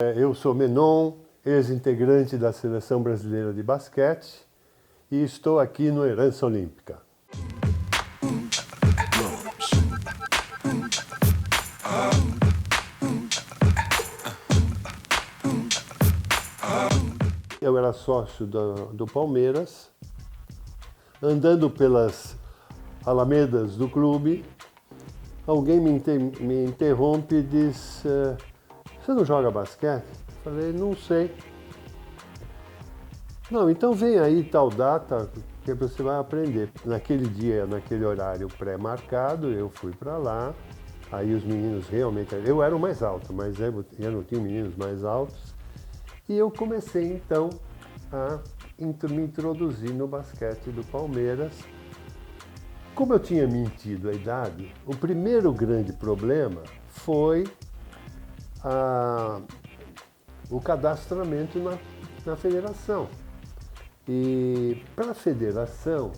Eu sou Menon, ex-integrante da Seleção Brasileira de Basquete e estou aqui no Herança Olímpica. Eu era sócio do Palmeiras, andando pelas alamedas do clube, alguém me interrompe e diz: você não joga basquete? Falei: não sei. Não, então vem aí tal data que você vai aprender. Naquele dia, naquele horário pré-marcado, eu fui para lá. Aí os meninos realmente... Eu era o mais alto, mas eu não tinha meninos mais altos. E eu comecei então a me introduzir no basquete do Palmeiras. Como eu tinha mentido a idade, o primeiro grande problema foi o cadastramento na federação. E para a federação,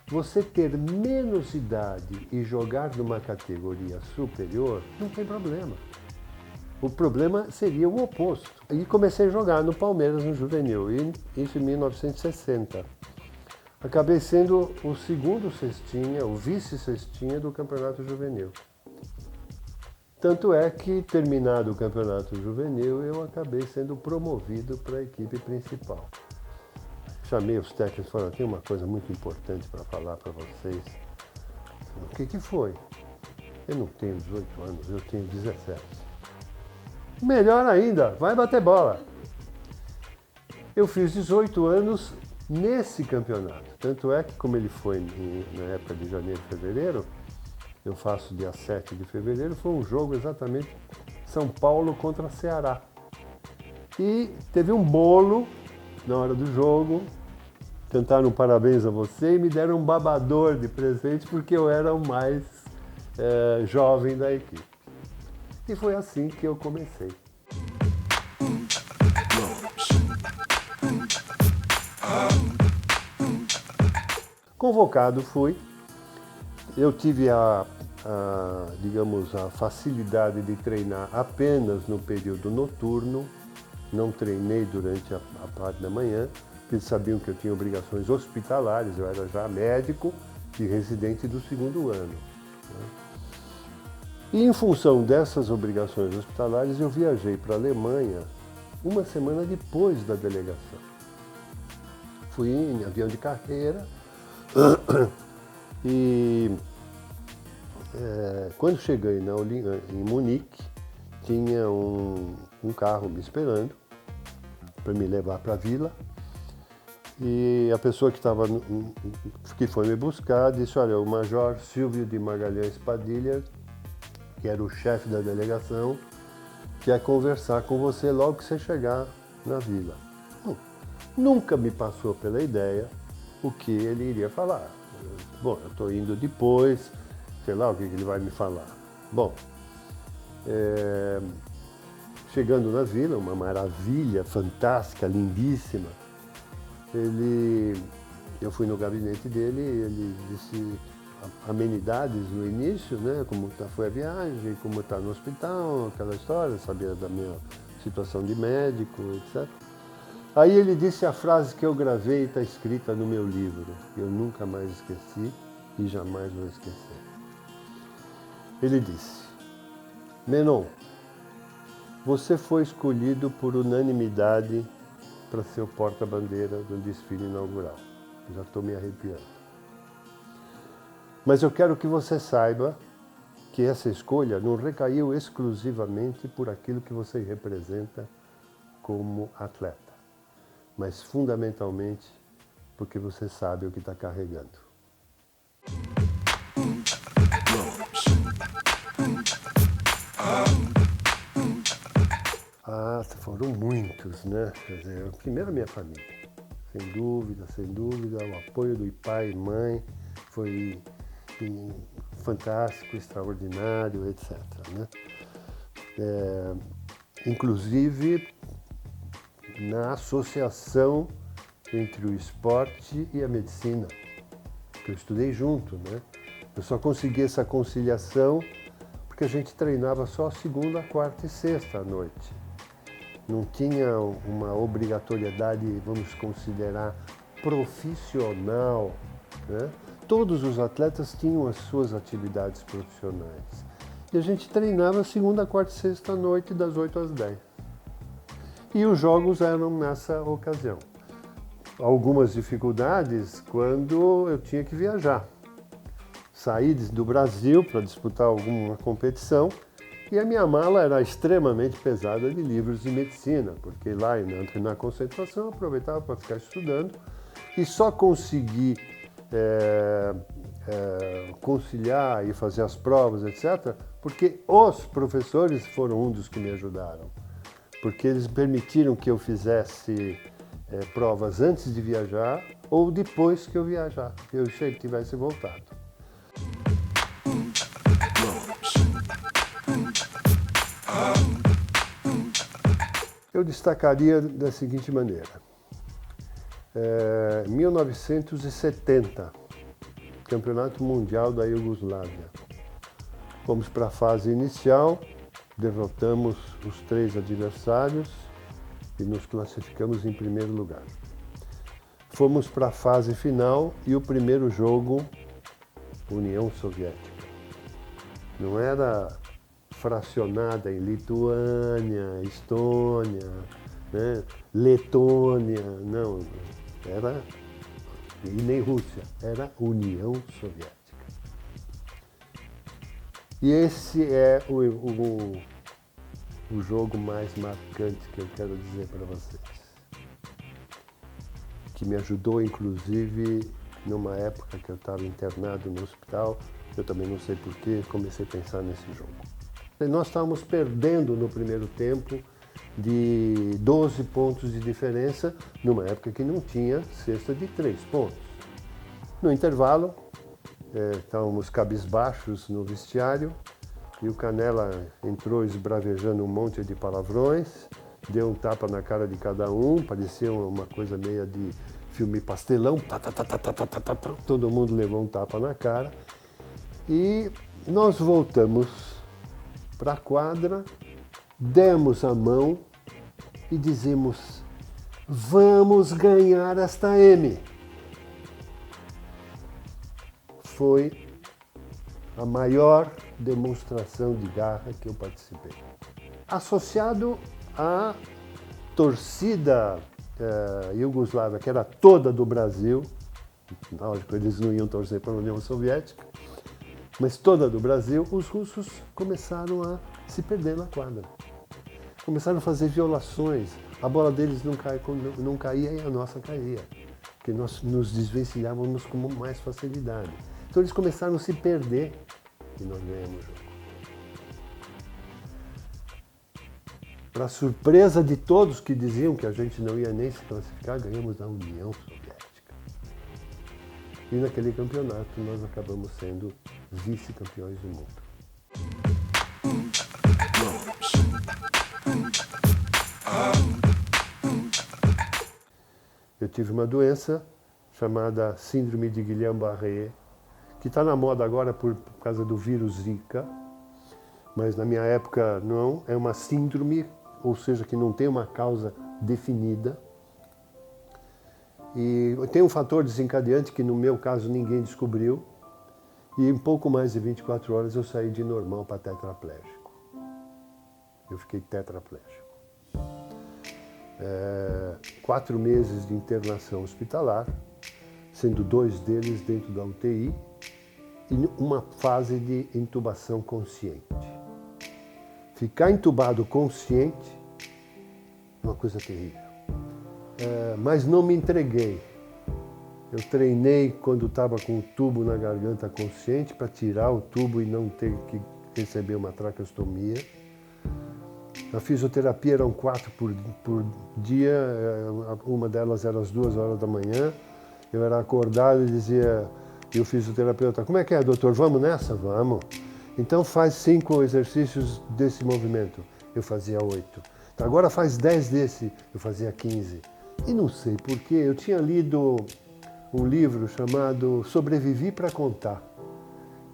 você ter menos idade e jogar numa categoria superior, não tem problema. O problema seria o oposto. E comecei a jogar no Palmeiras, no juvenil, isso em 1960. Acabei sendo o segundo cestinha, o vice-cestinha do campeonato juvenil. Tanto é que, terminado o campeonato juvenil, eu acabei sendo promovido para a equipe principal. Chamei os técnicos e falei: tem uma coisa muito importante para falar para vocês. O que foi? Eu não tenho 18 anos, eu tenho 17. Melhor ainda, vai bater bola. Eu fiz 18 anos nesse campeonato. Tanto é que, como ele foi na época de janeiro e fevereiro, eu faço dia 7 de fevereiro, foi um jogo exatamente São Paulo contra Ceará. E teve um bolo na hora do jogo, cantaram parabéns a você e me deram um babador de presente porque eu era o mais jovem da equipe. E foi assim que eu comecei. Convocado fui. Eu tive digamos, a facilidade de treinar apenas no período noturno. Não treinei durante a parte da manhã, porque eles sabiam que eu tinha obrigações hospitalares. Eu era já médico e residente do segundo ano. E em função dessas obrigações hospitalares, eu viajei para a Alemanha uma semana depois da delegação. Fui em avião de carreira e quando cheguei em Munique, tinha um carro me esperando para me levar para a vila. E a pessoa que foi me buscar disse: olha, o Major Silvio de Magalhães Padilha, que era o chefe da delegação, quer conversar com você logo que você chegar na vila. Nunca me passou pela ideia o que ele iria falar. Bom, eu estou indo depois, sei lá o que ele vai me falar. Bom, chegando na vila, uma maravilha, fantástica, lindíssima, eu fui no gabinete dele e ele disse amenidades no início, né, como foi a viagem, como está no hospital, aquela história, sabia da minha situação de médico, etc. Aí ele disse a frase que eu gravei e está escrita no meu livro, que eu nunca mais esqueci e jamais vou esquecer. Ele disse: Menon, você foi escolhido por unanimidade para ser o porta-bandeira do desfile inaugural. Já estou me arrepiando. Mas eu quero que você saiba que essa escolha não recaiu exclusivamente por aquilo que você representa como atleta, mas fundamentalmente porque você sabe o que está carregando. Foram muitos, né? Quer dizer, primeiro a minha família, sem dúvida, o apoio do pai e mãe foi fantástico, extraordinário, etc. Né? Inclusive na associação entre o esporte e a medicina, que eu estudei junto, né? Eu só consegui essa conciliação porque a gente treinava só segunda, quarta e sexta à noite. não tinha uma obrigatoriedade, vamos considerar, profissional, né? Todos os atletas tinham as suas atividades profissionais. E a gente treinava segunda, quarta e sexta à noite, das 8 às 10. E os jogos eram nessa ocasião. Algumas dificuldades quando eu tinha que viajar. Saí do Brasil para disputar alguma competição e a minha mala era extremamente pesada de livros de medicina, porque lá na concentração eu aproveitava para ficar estudando e só consegui conciliar e fazer as provas, etc., porque os professores foram um dos que me ajudaram, porque eles permitiram que eu fizesse provas antes de viajar ou depois que eu viajar, que eu tivesse voltado. Eu destacaria da seguinte maneira. 1970, Campeonato Mundial da Iugoslávia. Fomos para a fase inicial, derrotamos os 3 adversários e nos classificamos em primeiro lugar. Fomos para a fase final e o primeiro jogo, União Soviética. Não era fracionada em Lituânia, Estônia, né? Letônia, não, era, e nem Rússia, era União Soviética. E esse é o jogo mais marcante que eu quero dizer para vocês, que me ajudou inclusive numa época que eu estava internado no hospital, eu também não sei porquê, comecei a pensar nesse jogo. E nós estávamos perdendo no primeiro tempo de 12 pontos de diferença, numa época que não tinha cesta de 3 pontos. No intervalo, estávamos cabisbaixos no vestiário e o Canella entrou esbravejando um monte de palavrões, deu um tapa na cara de cada um, parecia uma coisa meio de filme pastelão, todo mundo levou um tapa na cara e nós voltamos para a quadra, demos a mão e dizemos: vamos ganhar esta M. Foi a maior demonstração de garra que eu participei. Associado à torcida iugoslava, que era toda do Brasil, lógico, eles não iam torcer para a União Soviética, mas toda do Brasil, os russos começaram a se perder na quadra. Começaram a fazer violações, a bola deles não caía e a nossa caía, porque nós nos desvencilhávamos com mais facilidade. Então eles começaram a se perder e nós ganhamos o jogo. Para surpresa de todos que diziam que a gente não ia nem se classificar, ganhamos da União Soviética. E naquele campeonato nós acabamos sendo vice-campeões do mundo. Eu tive uma doença chamada Síndrome de Guillain-Barré, que está na moda agora por causa do vírus Zika, mas na minha época não, é uma síndrome, ou seja, que não tem uma causa definida. E tem um fator desencadeante que no meu caso ninguém descobriu, e em pouco mais de 24 horas eu saí de normal para tetraplégico. Eu fiquei tetraplégico. 4 meses de internação hospitalar, sendo 2 deles dentro da UTI, e uma fase de intubação consciente. Ficar intubado consciente é uma coisa terrível. Mas não me entreguei. Eu treinei quando estava com o tubo na garganta consciente para tirar o tubo e não ter que receber uma traqueostomia. A fisioterapia eram 4 por dia, uma delas era às 2 horas da manhã. Eu era acordado e dizia, e o fisioterapeuta: como é que é, doutor? Vamos nessa? Vamos. Então faz 5 exercícios desse movimento. Eu fazia 8. Então, agora faz 10 desse. Eu fazia 15. E não sei porquê, eu tinha lido um livro chamado Sobrevivi para Contar,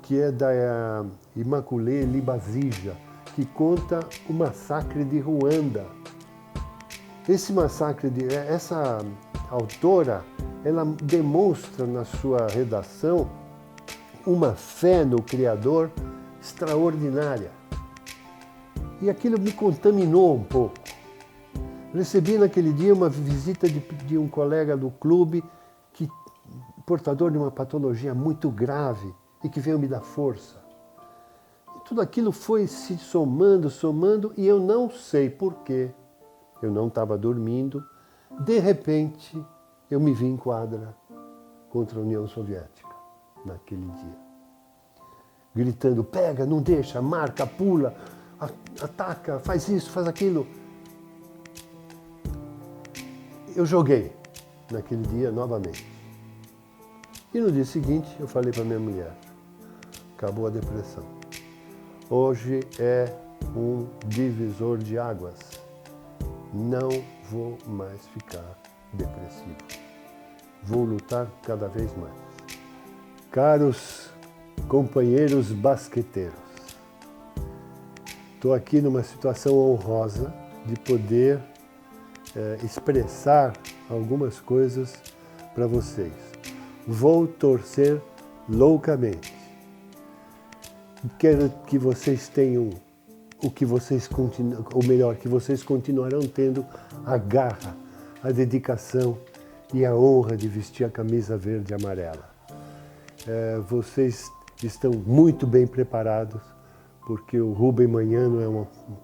que é da Immaculée Libasija, que conta o massacre de Ruanda. Esse massacre, essa autora, ela demonstra na sua redação uma fé no Criador extraordinária. E aquilo me contaminou um pouco. Recebi naquele dia uma visita de um colega do clube, portador de uma patologia muito grave e que veio me dar força. E tudo aquilo foi se somando, e eu não sei porquê. Eu não estava dormindo. De repente, eu me vi em quadra contra a União Soviética, naquele dia. Gritando, pega, não deixa, marca, pula, ataca, faz isso, faz aquilo. Eu joguei naquele dia novamente. E no dia seguinte eu falei para minha mulher, acabou a depressão. Hoje é um divisor de águas. Não vou mais ficar depressivo. Vou lutar cada vez mais. Caros companheiros basqueteiros, estou aqui numa situação honrosa de poder expressar algumas coisas para vocês. Vou torcer loucamente. Quero que vocês tenham que vocês continuarão tendo a garra, a dedicação e a honra de vestir a camisa verde e amarela. Vocês estão muito bem preparados, porque o Rubem Manhano é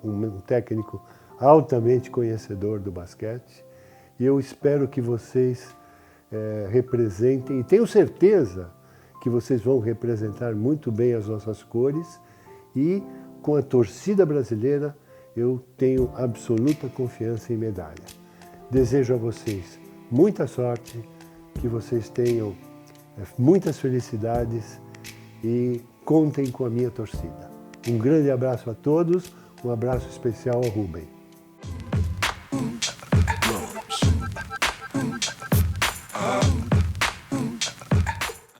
um técnico altamente conhecedor do basquete, e eu espero que vocês representem, e tenho certeza que vocês vão representar muito bem as nossas cores, e com a torcida brasileira eu tenho absoluta confiança em medalha. Desejo a vocês muita sorte, que vocês tenham muitas felicidades e contem com a minha torcida. Um grande abraço a todos, um abraço especial ao Rubem.